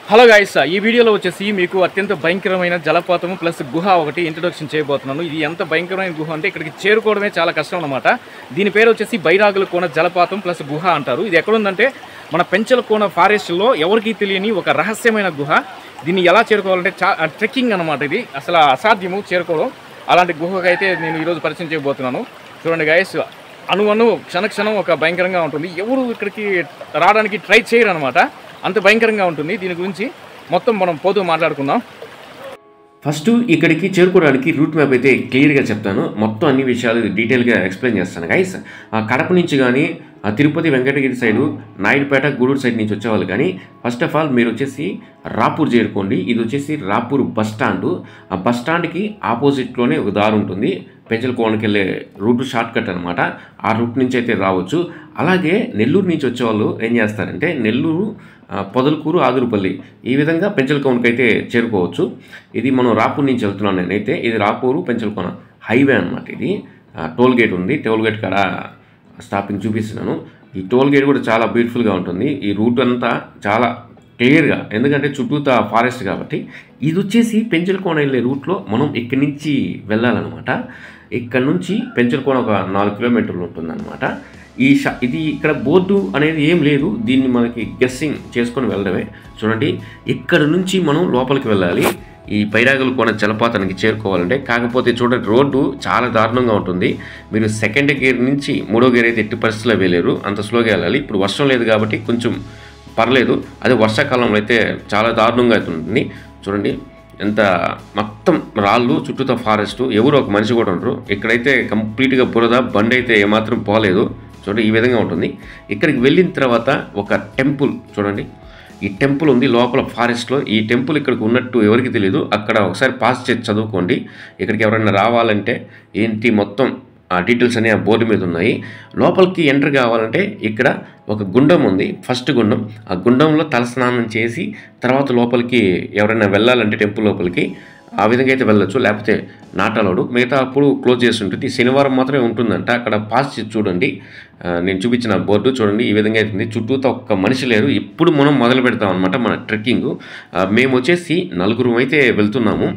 Hello guys, ఈ వీడియోలో వచ్చేసి మీకు అత్యంత భయంకరమైన జలపాతము ప్లస్ గుహ ఒకటి ఇంట్రొడక్షన్ చేయబోతున్నాను. ఇది ఎంత భయంకరమైన గుహ అంటే ఇక్కడికి చేరుకోవడమే చాలా కష్టం అన్నమాట. దీని పేరు వచ్చేసి బైరాగుల కోన జలపాతం ప్లస్ గుహ అంటారు. ఇది ఎక్కడుందంటే మన పెంచల కోన ఫారెస్ట్లో ఎవరికీ తెలియని ఒక రహస్యమైన గుహ. దీన్ని ఎలా చేరుకోవాలంటే ట్రెక్కింగ్ అనమాట. ఇది అసలు అసాధ్యము చేరుకోవడం. అలాంటి గుహకు అయితే నేను ఈరోజు పరిచయం చేయబోతున్నాను. చూడండి గైస్, అణువణు క్షణక్షణం ఒక భయంకరంగా ఉంటుంది. ఎవరు ఇక్కడికి రావడానికి ట్రై చేయరు అనమాట. అంత భయంకరంగా ఉంటుంది. దీని గురించి మొత్తం మనం పోతూ మాట్లాడుకుందాం. ఫస్ట్ ఇక్కడికి చేరుకోవడానికి రూట్ మ్యాప్ అయితే క్లియర్గా చెప్తాను. మొత్తం అన్ని విషయాలు డీటెయిల్గా ఎక్స్ప్లెయిన్ చేస్తాను గైస్. కడప నుంచి కానీ తిరుపతి వెంకటగిరి సైడు నాయుడుపేట గూడూరు సైడ్ నుంచి వచ్చేవాళ్ళు కానీ ఫస్ట్ ఆఫ్ ఆల్ మీరు వచ్చేసి రాపూర్ చేరుకోండి. ఇది వచ్చేసి రాపూర్ బస్ స్టాండు. ఆ బస్ స్టాండ్కి ఆపోజిట్లోనే ఒక దారి ఉంటుంది. పెంచల కోనకి వెళ్ళే రూట్ షార్ట్ కట్ అనమాట. ఆ రూట్ నుంచి అయితే రావచ్చు. అలాగే నెల్లూరు నుంచి వచ్చేవాళ్ళు ఏం చేస్తారంటే నెల్లూరు, పొదలకూరు, ఆదురుపల్లి ఈ విధంగా పెంచల కోనకి అయితే చేరుకోవచ్చు. ఇది మనం రాపూర్ నుంచి వెళ్తున్నాను నేనైతే. ఇది రాపూరు పెంచల కోన హైవే అనమాట. ఇది టోల్ గేట్ ఉంది. టోల్ గేట్ కాడ స్టాపింగ్ చూపిస్తున్నాను. ఈ టోల్ గేట్ కూడా చాలా బ్యూటిఫుల్గా ఉంటుంది. ఈ రూట్ అంతా చాలా క్లియర్గా, ఎందుకంటే చుట్టూతా ఫారెస్ట్ కాబట్టి. ఇది వచ్చేసి పెంచల కోన వెళ్ళే రూట్లో మనం ఇక్కడి నుంచి వెళ్ళాలన్నమాట. ఇక్కడ నుంచి పెంచల కోన ఒక 4 కిలోమీటర్లు ఉంటుందన్నమాట. ఇది ఇక్కడ బోర్డు అనేది ఏం లేదు. దీన్ని మనకి గెస్సింగ్ చేసుకొని వెళ్ళడమే. చూడండి, ఇక్కడ నుంచి మనం లోపలికి వెళ్ళాలి ఈ బైరాగుల కోన జలపాతానికి చేరుకోవాలంటే. కాకపోతే చూడండి, రోడ్డు చాలా దారుణంగా ఉంటుంది. మీరు సెకండ్ గేర్ నుంచి 3వ గేర్ అయితే ఎట్టి పరిస్థితుల్లో వెళ్ళలేరు. అంత స్లోగా వెళ్ళాలి. ఇప్పుడు వర్షం లేదు కాబట్టి కొంచెం పర్లేదు. అదే వర్షాకాలంలో అయితే చాలా దారుణంగా అవుతుంది. చూడండి ఎంత మొత్తం రాళ్ళు, చుట్టూతో ఫారెస్ట్, ఎవరు ఒక మనిషి కూడా ఉండరు. ఇక్కడైతే కంప్లీట్గా బురద, బండి అయితే ఏమాత్రం పోలేదు. చూడండి ఈ విధంగా ఉంటుంది. ఇక్కడికి వెళ్ళిన తర్వాత ఒక టెంపుల్ చూడండి. ఈ టెంపుల్ ఉంది లోపల ఫారెస్ట్లో. ఈ టెంపుల్ ఇక్కడికి ఉన్నట్టు ఎవరికి తెలియదు. అక్కడ ఒకసారి పాస్ చేసి చదువుకోండి. ఇక్కడికి ఎవరైనా రావాలంటే ఏంటి మొత్తం ఆ డీటెయిల్స్ అనే ఆ బోర్డు మీద ఉన్నాయి. లోపలికి ఎంటర్ కావాలంటే ఇక్కడ ఒక గుండం ఉంది, ఫస్ట్ గుండం. ఆ గుండంలో తలస్నానం చేసి తర్వాత లోపలికి ఎవరైనా వెళ్ళాలంటే టెంపుల్ లోపలికి ఆ విధంగా అయితే వెళ్ళొచ్చు. లేకపోతే నాటాలోడు మిగతా అప్పుడు క్లోజ్ చేసి ఉంటుంది. శనివారం మాత్రమే ఉంటుందంట. అక్కడ పాస్ చేసి చూడండి. నేను చూపించిన బోర్డు చూడండి ఈ విధంగా అవుతుంది. చుట్టూతో ఒక్క మనిషి లేరు. ఇప్పుడు మనం మొదలు పెడతాం అనమాట మన ట్రెక్కింగ్. మేము వచ్చేసి 4 అయితే వెళ్తున్నాము.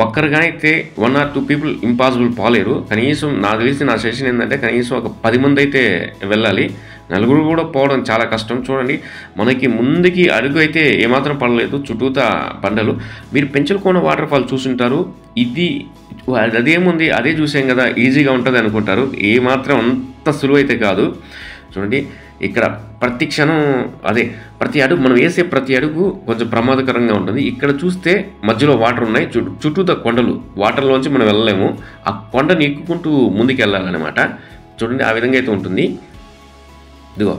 ఒక్కరుగా అయితే 1 or 2 పీపుల్ ఇంపాసిబుల్ పోలేరు. కనీసం నాకు తెలిసి నా సెషన్ ఏంటంటే కనీసం ఒక 10 మంది అయితే వెళ్ళాలి. 4 కూడా పోవడం చాలా కష్టం. చూడండి మనకి ముందుకి అడుగు అయితే ఏమాత్రం పడలేదు. చుట్టూతా బండలు. మీరు పెంచల కోన వాటర్ ఫాల్ చూసుంటారు. ఇది అదేముంది, అదే చూసాం కదా, ఈజీగా ఉంటుంది అనుకుంటారు. ఏమాత్రం అంత సులువు అయితే కాదు. చూడండి ఇక్కడ ప్రతి క్షణం ప్రతి అడుగు మనం వేసే ప్రతి అడుగు కొంచెం ప్రమాదకరంగా ఉంటుంది. ఇక్కడ చూస్తే మధ్యలో వాటర్ ఉన్నాయి, చుట్టూతో కొండలు. వాటర్లోంచి మనం వెళ్ళలేము. ఆ కొండని ఎక్కుకుంటూ ముందుకు వెళ్ళాలన్నమాట. చూడండి ఆ విధంగా అయితే ఉంటుంది. ఇదిగో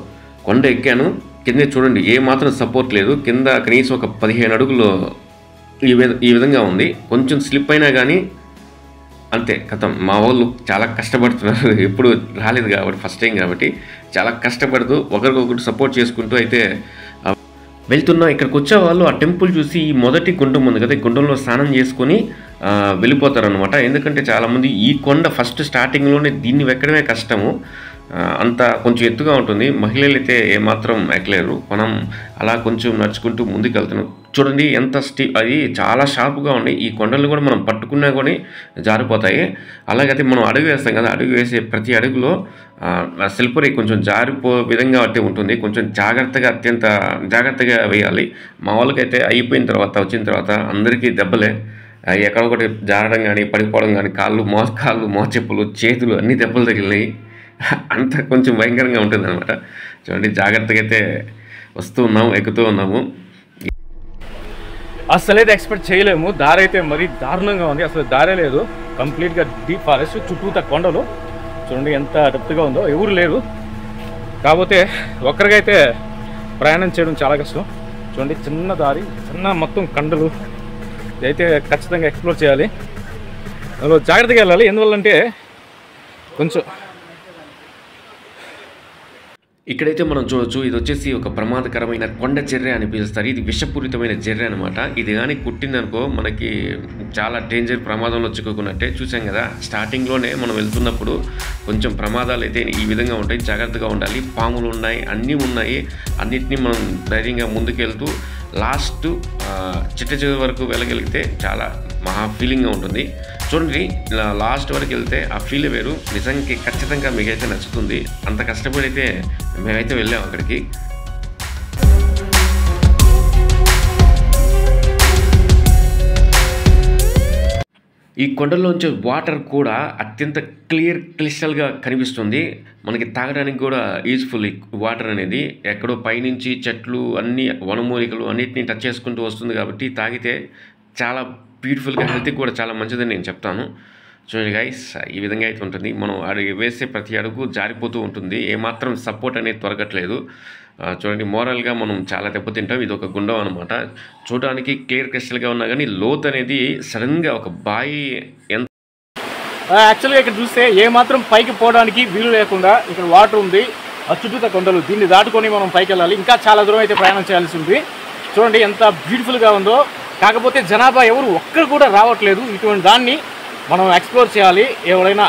కొండ ఎక్కాను. కింద చూడండి ఏ మాత్రం సపోర్ట్ లేదు. కింద కనీసం ఒక 15 అడుగులు ఈ విధంగా ఉంది. కొంచెం స్లిప్ అయినా కానీ అంతే కథం. మా వాళ్ళు చాలా కష్టపడుతున్నారు. ఎప్పుడు రాలేదు కాబట్టి ఫస్ట్ టైం కాబట్టి చాలా కష్టపడుతూ ఒకరికొకరు సపోర్ట్ చేసుకుంటూ అయితే వెళ్తున్నాం. ఇక్కడికి వచ్చే వాళ్ళు ఆ టెంపుల్ చూసి ఈ మొదటి గుండం ఉంది కదా, ఈ గుండంలో స్నానం చేసుకొని వెళ్ళిపోతారనమాట. ఎందుకంటే చాలామంది ఈ కొండ ఫస్ట్ స్టార్టింగ్లోనే దీన్ని ఎక్కడమే కష్టము. అంత కొంచెం ఎత్తుగా ఉంటుంది. మహిళలు అయితే ఏమాత్రం ఎక్కలేరు. మనం అలా కొంచెం నడుచుకుంటూ ముందుకు వెళ్తున్నాం. చూడండి ఎంత అది చాలా షార్ప్గా ఉన్నాయి. ఈ కొండలు కూడా మనం పట్టుకున్నా కూడా జారిపోతాయి. అలాగైతే మనం అడుగు వేస్తాం కదా, అడుగు వేసే ప్రతి అడుగులో స్లిప్పరీ కొంచెం జారిపో విధంగా అయితే ఉంటుంది. కొంచెం అత్యంత జాగ్రత్తగా వేయాలి. మా వాళ్ళకైతే అయిపోయిన తర్వాత వచ్చిన తర్వాత అందరికీ దెబ్బలే. ఎక్కడొకటి జారడం కానీ పడిపోవడం కానీ, కాళ్ళు మోచెప్పులు, చేతులు అన్ని దెబ్బలు తగిలినాయి. అంత కొంచెం భయంకరంగా ఉంటుంది అనమాట. చూడండి జాగ్రత్తగా అయితే వస్తూ ఉన్నాము, ఎక్కుతూ ఉన్నాము. అసలైతే ఎక్స్పెక్ట్ చేయలేము. దారి అయితే మరీ దారుణంగా ఉంది. అసలు దారే లేదు. కంప్లీట్గా డీప్ ఫారెస్ట్, చుట్టూతా కొండలు. చూడండి ఎంత డెప్త్గా ఉందో. ఎవరు లేరు. కాకపోతే ఒక్కరికైతే ప్రయాణం చేయడం చాలా కష్టం. చూడండి చిన్న దారి, చిన్న మొత్తం కొండలు. ఇదైతే ఖచ్చితంగా ఎక్స్ప్లోర్ చేయాలి. అందులో జాగ్రత్తగా వెళ్ళాలి. ఎందువల్లంటే కొంచెం ఇక్కడైతే మనం చూడొచ్చు. ఇది వచ్చేసి ఒక ప్రమాదకరమైన కొండ చెర్రె అని పిలుస్తారు. ఇది విషపూరితమైన చెర్రె అనమాట. ఇది కానీ కుట్టిందనుకో మనకి చాలా డేంజర్, ప్రమాదంలో చిక్కుకున్నట్టే. చూసాం కదా స్టార్టింగ్లోనే మనం వెళ్తున్నప్పుడు కొంచెం ప్రమాదాలు అయితే ఈ విధంగా ఉంటాయి. జాగ్రత్తగా ఉండాలి. పాములు ఉన్నాయి, అన్నీ ఉన్నాయి. అన్నిటినీ మనం ధైర్యంగా ముందుకెళ్తూ లాస్ట్ చిట్ట చివరి వరకు వెళ్ళగలిగితే చాలా మహా ఫీలింగ్గా ఉంటుంది. చూడండి, ఇలా లాస్ట్ వరకు వెళ్తే ఆ ఫీల్ వేరు. నిజానికి ఖచ్చితంగా మీకైతే నచ్చుతుంది. అంత కష్టపడితే మేమైతే వెళ్ళాము అక్కడికి. ఈ కొండల్లోంచి వాటర్ కూడా అత్యంత క్రిస్టల్గా కనిపిస్తుంది. మనకి తాగడానికి కూడా యూజ్ఫుల్ ఈ వాటర్ అనేది. ఎక్కడో పైనుంచి చెట్లు అన్ని వనమూలికలు అన్నిటిని టచ్ చేసుకుంటూ వస్తుంది కాబట్టి తాగితే చాలా బ్యూటిఫుల్గా, హెల్త్కి కూడా చాలా మంచిదని నేను చెప్తాను. చూడండి గైస్, ఈ విధంగా అయితే ఉంటుంది. మనం అడుగు వేసే ప్రతి అడుగు జారిపోతూ ఉంటుంది. ఏమాత్రం సపోర్ట్ అనేది దొరకట్లేదు. చూడండి, మోరల్గా మనం చాలా దెబ్బతింటాం. ఇది ఒక గుండం అనమాట. చూడడానికి క్రిస్టల్గా ఉన్నా కానీ లోతు అనేది సడన్గా ఒక బాయి ఎంత యాక్చువల్గా ఇక్కడ చూస్తే ఏమాత్రం పైకి పోవడానికి వీలు లేకుండా ఇక్కడ వాటర్ ఉంది. చుట్టూత కొండలు, దీన్ని దాటుకొని మనం పైకి వెళ్ళాలి. ఇంకా చాలా దూరం అయితే ప్రయాణం చేయాల్సి ఉంది. చూడండి ఎంత బ్యూటిఫుల్గా ఉందో. కాకపోతే జనాభా ఎవరు ఒక్కరు కూడా రావట్లేదు. ఇటువంటి దాన్ని మనం ఎక్స్ప్లోర్ చేయాలి. ఎవరైనా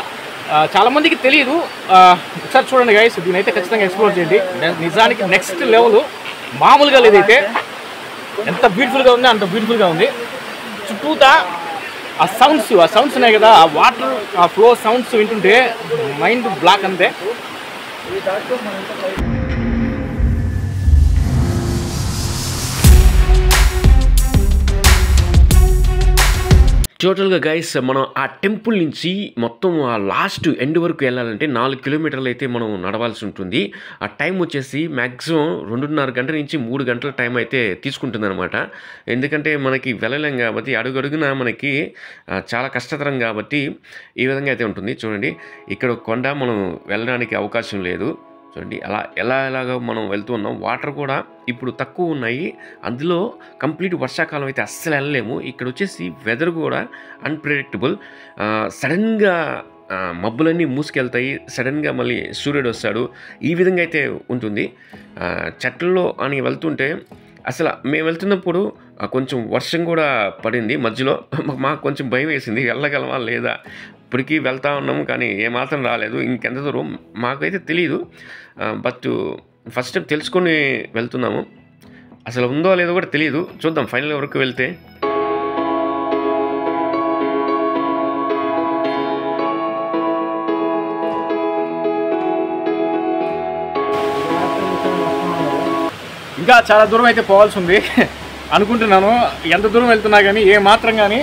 చాలామందికి తెలియదు. ఒకసారి చూడండి గైస్, దీని అయితే ఖచ్చితంగా ఎక్స్ప్లోర్ చేయండి. నిజానికి నెక్స్ట్ లెవెల్, మామూలుగా లేదైతే. ఎంత బ్యూటిఫుల్గా ఉంది అంత బ్యూటిఫుల్గా ఉంది. చుట్టూతా ఆ సౌండ్స్ ఉన్నాయి కదా, ఆ వాటర్ ఆ ఫ్లో సౌండ్స్ వింటుంటే మైండ్ బ్లాక్ అంతే. టోటల్గా గైస్, మనం ఆ టెంపుల్ నుంచి మొత్తం ఆ లాస్ట్ ఎండ్ వరకు వెళ్ళాలంటే 4 కిలోమీటర్లు అయితే మనం నడవాల్సి ఉంటుంది. ఆ టైం వచ్చేసి మ్యాక్సిమం 2.5 గంటల నుంచి 3 గంటల టైం అయితే తీసుకుంటుంది అనమాట. ఎందుకంటే మనకి వెళ్ళలేం కాబట్టి, అడుగడుగున మనకి చాలా కష్టతరం కాబట్టి ఈ విధంగా అయితే ఉంటుంది. చూడండి, ఇక్కడ కొండ మనం వెళ్ళడానికి అవకాశం లేదు. చూడండి, ఎలాగో మనం వెళ్తూ ఉన్నాం. వాటర్ కూడా ఇప్పుడు తక్కువ ఉన్నాయి. అందులో కంప్లీట్ వర్షాకాలం అయితే అస్సలు వెళ్ళలేము. ఇక్కడ వచ్చేసి వెదర్ కూడా అన్ప్రెడిక్టబుల్. సడన్గా మబ్బులన్నీ మూసుకెళ్తాయి, సడన్గా మళ్ళీ సూర్యుడు వస్తాడు. ఈ విధంగా అయితే ఉంటుంది. చెట్లలో అని వెళ్తుంటే అసలు మేము వెళ్తున్నప్పుడు కొంచెం వర్షం కూడా పడింది మధ్యలో. మాకు కొంచెం భయం వేసింది, వెళ్ళగలమా లేదా. ఇప్పటికీ వెళ్తూ ఉన్నాము కానీ ఏమాత్రం రాలేదు. ఇంకెంత దూరం మాకైతే తెలియదు. బట్ ఫస్ట్ టైం తెలుసుకొని వెళ్తున్నాము. అసలు ఉందో లేదో కూడా తెలియదు. చూద్దాం ఫైనల్ వరకు వెళ్తే. ఇంకా చాలా దూరం అయితే పోవాల్సి ఉంది అనుకుంటున్నాను. ఎంత దూరం వెళ్తున్నా కానీ ఏ మాత్రం కానీ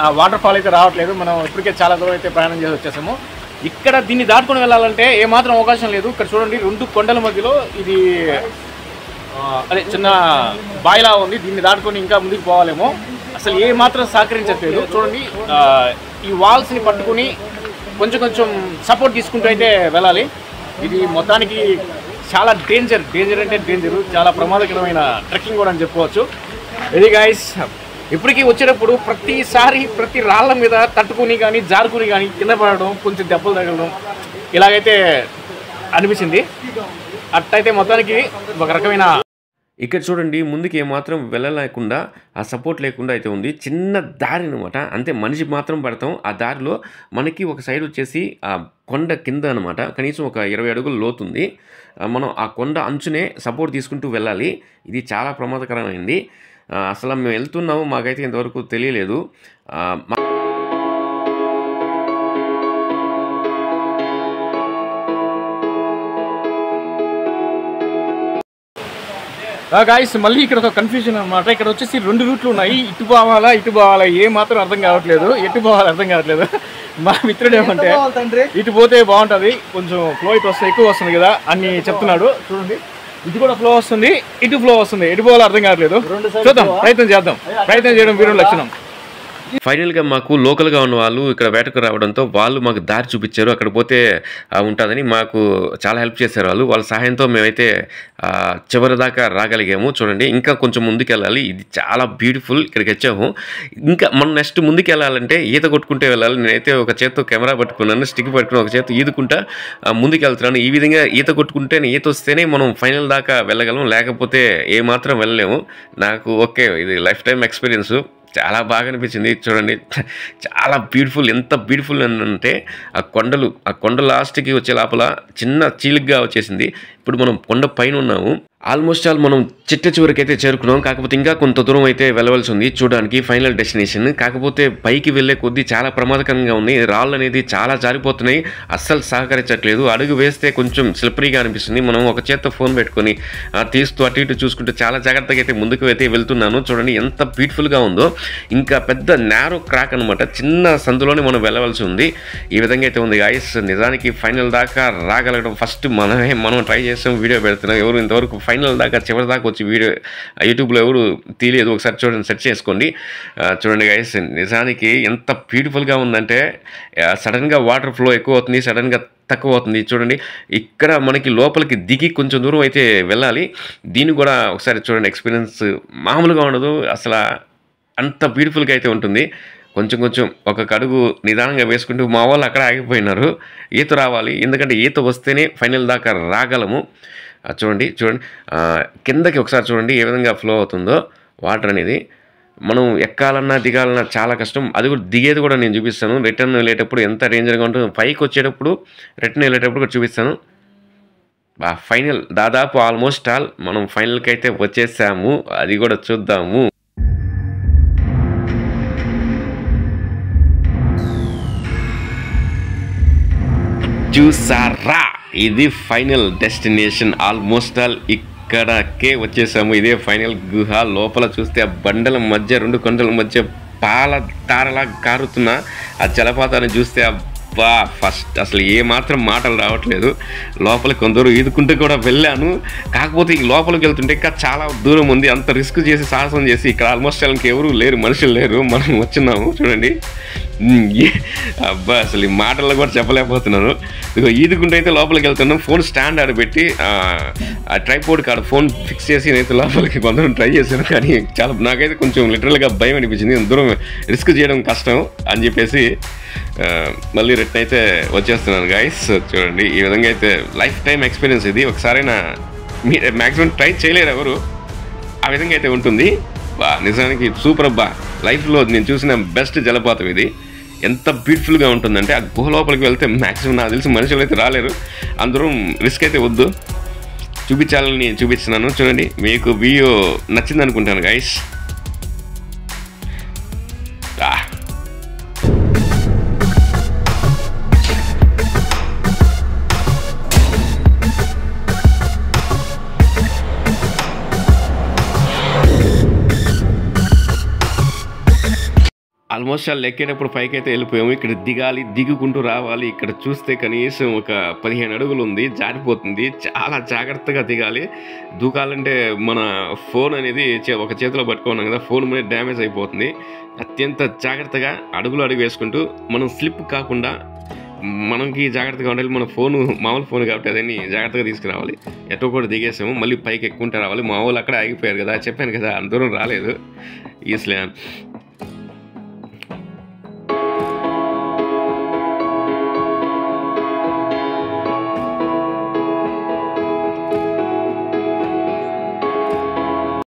ఆ వాటర్ ఫాల్ అయితే రావట్లేదు. మనం ఇప్పటికే చాలా దూరం అయితే ప్రయాణం చేసి వచ్చేసాము. ఇక్కడ దీన్ని దాటుకొని వెళ్ళాలంటే ఏమాత్రం అవకాశం లేదు. ఇక్కడ చూడండి, 2 కొండల మధ్యలో ఇది అదే చిన్న బాయిలా ఉంది. దీన్ని దాటుకొని ఇంకా ముందుకు పోవాలేమో. అసలు ఏ మాత్రం సహకరించట్లేదు. చూడండి, ఈ వాల్స్ని పట్టుకుని కొంచెం సపోర్ట్ తీసుకుంటూ అయితే వెళ్ళాలి. ఇది మొత్తానికి చాలా డేంజర్ అంటే డేంజరు, చాలా ప్రమాదకరమైన ట్రెక్కింగ్ కూడా అని చెప్పుకోవచ్చు. ఇది గైస్, ఇప్పటికీ వచ్చేటప్పుడు ప్రతి రాళ్ళ మీద తట్టుకుని కానీ జారుకుని కానీ కింద పడడం, కొంచెం దెబ్బలు తగలడం ఇలాగైతే అనిపించింది. అట్టయితే మొత్తానికి ఒక రకమైన ఇక్కడ చూడండి, ముందుకు ఏమాత్రం వెళ్ళలేకుండా ఆ సపోర్ట్ లేకుండా అయితే ఉంది. చిన్న దారి అనమాట, అంతే. మనిషి మాత్రం పడతాం. ఆ దారిలో మనకి ఒక సైడ్ వచ్చేసి ఆ కొండ కింద అనమాట, కనీసం ఒక 20 అడుగులు లోతుంది. మనం ఆ కొండ అంచునే సపోర్ట్ తీసుకుంటూ వెళ్ళాలి. ఇది చాలా ప్రమాదకరమైంది. అసలు మేము వెళ్తున్నాము, మాకైతే ఇంతవరకు తెలియలేదు. గాయస్, మళ్ళీ ఇక్కడ ఒక కన్ఫ్యూజన్ అనమాట. ఇక్కడ వచ్చేసి 2 రూట్లు ఉన్నాయి. ఇటు పోవాలా ఏ మాత్రం అర్థం కావట్లేదు. ఎటు పోవాలి అర్థం కావట్లేదు. మా మిత్రుడు ఏమంటే ఇటు పోతే బాగుంటుంది, కొంచెం ఫ్లో ఇటు వస్తుంది, ఎక్కువ వస్తుంది కదా అని చెప్తున్నాడు. చూడండి, ఇటు కూడా ఫ్లో వస్తుంది, ఇటు ఫ్లో వస్తుంది. ఎటు పోవాలో అర్థం కావట్లేదు. చూద్దాం, ప్రయత్నం చేయడం వీరు లక్షణం. ఫైనల్గా మాకు లోకల్గా ఉన్న వాళ్ళు ఇక్కడ వేటకు రావడంతో వాళ్ళు మాకు దారి చూపించారు. అక్కడ పోతే ఉంటుందని మాకు చాలా హెల్ప్ చేశారు వాళ్ళు. వాళ్ళ సహాయంతో మేమైతే చివరి దాకా రాగలిగాము. చూడండి, ఇంకా కొంచెం ముందుకు వెళ్ళాలి. ఇది చాలా బ్యూటిఫుల్. ఇక్కడికి వచ్చాము. ఇంకా మనం నెక్స్ట్ ముందుకు వెళ్ళాలంటే ఈత కొట్టుకుంటే వెళ్ళాలి. నేనైతే ఒక చేత్తో కెమెరా పట్టుకున్నాను, స్టిక్ పట్టుకుని ఒక చేత్తో ఈదుకుంటా ముందుకు వెళ్తున్నాను. ఈ విధంగా ఈత కొట్టుకుంటేనే, ఈత వస్తేనే మనం ఫైనల్ దాకా వెళ్ళగలం, లేకపోతే ఏమాత్రం వెళ్ళలేము. నాకు ఓకే, ఇది లైఫ్ టైం ఎక్స్పీరియన్స్. చాలా బాగా అనిపించింది. చూడండి, చాలా బ్యూటిఫుల్. ఎంత బ్యూటిఫుల్ అంటే ఆ కొండ లాస్ట్కి వచ్చే లోపల చిన్న చీలిగ్గా వచ్చేసింది. ఇప్పుడు మనం కొండ పైన ఉన్నాము. ఆల్మోస్ట్ ఆల్ మనం చిట్ట చివరికి అయితే చేరుకున్నాం. కాకపోతే ఇంకా కొంత దూరం అయితే వెళ్ళవలసి ఉంది చూడడానికి ఫైనల్ డెస్టినేషన్. కాకపోతే పైకి వెళ్ళే కొద్దీ చాలా ప్రమాదకరంగా ఉంది. రాళ్ళు అనేది చాలా జారిపోతున్నాయి, అస్సలు సహకరించట్లేదు. అడుగు వేస్తే కొంచెం స్లిప్పరీగా అనిపిస్తుంది. మనం ఒక చేత్తో ఫోన్ పెట్టుకొని తీస్తూ అటు ఇటు చూసుకుంటూ చాలా జాగ్రత్తగా అయితే ముందుకు అయితే వెళ్తున్నాను. చూడండి ఎంత బ్యూటిఫుల్గా ఉందో. ఇంకా పెద్ద నేరో క్రాక్ అనమాట, చిన్న సందులోనే మనం వెళ్ళవలసి ఉంది. ఈ విధంగా అయితే ఉంది గాయస్. నిజానికి ఫైనల్ దాకా రాగలగడం ఫస్ట్ మనం ట్రై చేసాం, వీడియో పెడుతున్నాం. ఎవరు ఇంతవరకు ఫైనల్ దాకా చివరి దాకా వచ్చి వీడియో యూట్యూబ్లో ఎవరు తీయలేదు. ఒకసారి చూడండి, సెర్చ్ చేసుకోండి. చూడండి గైస్, నిజానికి ఎంత బ్యూటిఫుల్గా ఉందంటే సడన్గా వాటర్ ఫ్లో ఎక్కువ అవుతుంది, సడన్గా తక్కువ అవుతుంది. చూడండి ఇక్కడ మనకి లోపలికి దిగి కొంచెం దూరం అయితే వెళ్ళాలి. దీన్ని కూడా ఒకసారి చూడండి, ఎక్స్పీరియన్స్ మామూలుగా ఉండదు, అసలు అంత బ్యూటిఫుల్గా అయితే ఉంటుంది. కొంచెం ఒక అడుగు నిదానంగా వేసుకుంటూ మా వాళ్ళు అక్కడ ఆగిపోయినారు. ఈత రావాలి, ఎందుకంటే ఈత వస్తేనే ఫైనల్ దాకా రాగలము. చూడండి కిందకి ఒకసారి చూడండి ఏ విధంగా ఫ్లో అవుతుందో వాటర్ అనేది. మనం ఎక్కాలన్నా దిగాలన్నా చాలా కష్టం. అది కూడా దిగేది కూడా నేను చూపిస్తాను. రిటర్న్ వెళ్ళేటప్పుడు ఎంత డేంజర్గా ఉంటుందో, పైకి వచ్చేటప్పుడు రిటర్న్ వెళ్ళేటప్పుడు కూడా చూపిస్తాను. ఫైనల్ దాదాపు ఆల్మోస్ట్ ఆల్ మనం ఫైనల్కి అయితే వచ్చేసాము. అది కూడా చూద్దాము. చూసారా, ఇది ఫైనల్ డెస్టినేషన్. ఆల్మోస్ట్ ఆల్ ఇక్కడకే వచ్చేసాము. ఇదే ఫైనల్ గుహ. లోపల చూస్తే ఆ బండల మధ్య, 2 కొండల మధ్య పాల తారలా కారుతున్న ఆ జలపాతాన్ని చూస్తే ఫస్ట్ అసలు ఏమాత్రం మాటలు రావట్లేదు. లోపలికి కొందరు ఈదుకుంటూ కూడా వెళ్ళాను. కాకపోతే ఈ లోపలికి వెళ్తుంటే ఇంకా చాలా దూరం ఉంది. అంత రిస్క్ చేసి సాహసం చేసి ఇక్కడ ఆల్మోస్ట్ ఎవరు లేరు, మనుషులు లేరు, మనం వచ్చినాము. చూడండి అసలు ఈ మాటల్లో కూడా చెప్పలేకపోతున్నాను. ఇదిగో ఈదుకుంటూ అయితే లోపలికి వెళ్తున్నాం. ఫోన్ స్టాండ్ ఆడబెట్టి ఆ ట్రైపోర్డ్ కాడ ఫోన్ ఫిక్స్ చేసి నేనైతే లోపలికి కొందరు ట్రై చేశాను. కానీ నాకైతే కొంచెం లిటరల్గా భయం అనిపించింది. దూరం రిస్క్ చేయడం కష్టం అని చెప్పేసి మళ్ళీ రిటర్న్ అయితే వచ్చేస్తున్నాను గాయస్. చూడండి ఈ విధంగా అయితే లైఫ్ టైం ఎక్స్పీరియన్స్ ఇది. ఒకసారైనా మీరు మ్యాక్సిమం ట్రై చేయలేరు ఎవరు, ఆ విధంగా అయితే ఉంటుంది. నిజానికి సూపర్ అబ్బా, లైఫ్లో నేను చూసిన బెస్ట్ జలపాతం ఇది. ఎంత బ్యూటిఫుల్గా ఉంటుందంటే ఆ గుహ లోపలికి వెళ్తే మ్యాక్సిమం నాకు తెలిసి మనుషులు అయితే రాలేరు. అందరూ రిస్క్ అయితే వద్దు. చూపించాలని చూపిస్తున్నాను. చూడండి, మీకు వీడియో నచ్చింది అనుకుంటాను గైస్. ఆల్మోస్ట్ ఎక్కేటప్పుడు పైకి అయితే వెళ్ళిపోయాము. ఇక్కడ దిగాలి, దిగుకుంటూ రావాలి. ఇక్కడ చూస్తే కనీసం ఒక 15 అడుగులు ఉంది, జారిపోతుంది. చాలా జాగ్రత్తగా దిగాలి. దూకాలంటే మన ఫోన్ అనేది ఒక చేతిలో పట్టుకున్నాం కదా, ఫోన్ మీద డ్యామేజ్ అయిపోతుంది. అత్యంత జాగ్రత్తగా అడుగు వేసుకుంటూ మనం స్లిప్ కాకుండా మనకి జాగ్రత్తగా ఉండాలి. మన ఫోను మామూలు ఫోన్ కాబట్టి అదని జాగ్రత్తగా తీసుకురావాలి. ఎటో కూడా దిగేసాము, మళ్ళీ పైకి ఎక్కుంటే రావాలి. మా వాళ్ళు అక్కడ ఆగిపోయారు కదా, చెప్పాను కదా, అందరం రాలేదు. అసలు